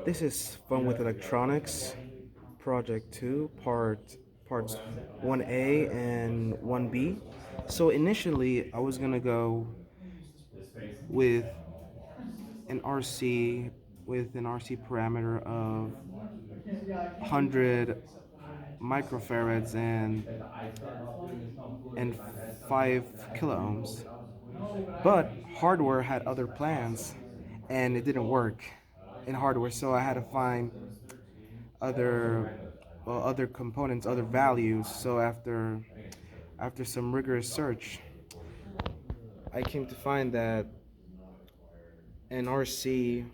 This is Fun with Electronics, Project 2, parts 1A and 1B. So initially, I was gonna go with an RC parameter of 100 microfarads and 5 kilo ohms. But hardware had other plans, and it didn't work in hardware. So I had to find other other components, other values. So after some rigorous search, I came to find that an RC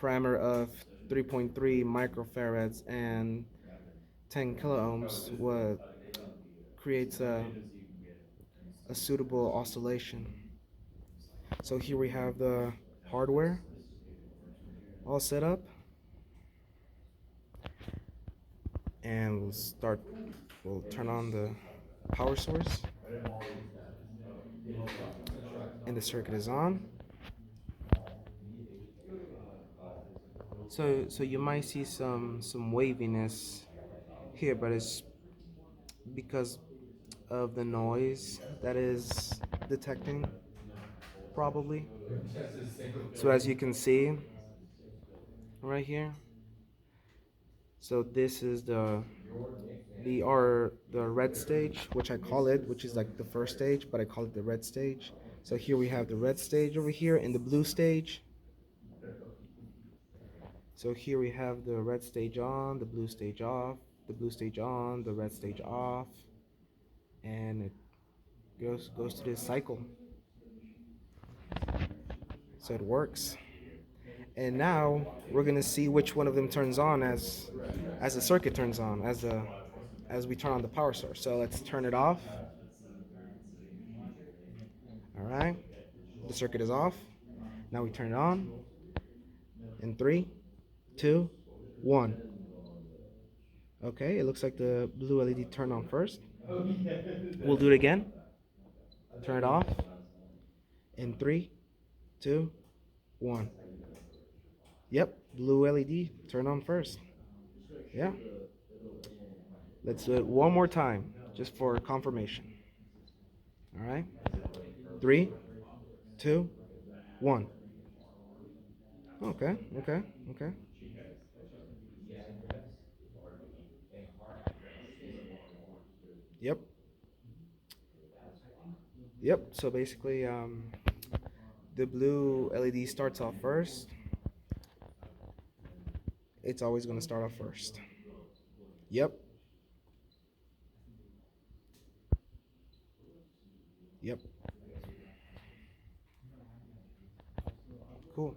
parameter of 3.3 microfarads and 10 kilo ohms creates a suitable oscillation. So here we have the hardware all set up, and we'll turn on the power source, and the circuit is on. So you might see some waviness here, but it's because of the noise that is detecting, probably. So as you can see right here, so this is the red stage, which I call it, which is like the first stage, but I call it the red stage. So here we have the red stage over here and the blue stage. So here we have the red stage on, the blue stage off, the blue stage on, the red stage off, and it goes to this cycle. So it works. And now we're gonna see which one of them turns on as the circuit turns on, as we turn on the power source. So let's turn it off. All right, the circuit is off. Now we turn it on in 3, 2, 1. Okay, it looks like the blue LED turned on first. We'll do it again. Turn it off in 3, 2, 1. Yep, blue LED turned on first. Yeah. Let's do it one more time, just for confirmation. All right. 3, 2, 1. Okay, okay, okay. Yep, yep. So basically, the blue LED starts off first. It's always going to start off first. Yep, yep. Cool.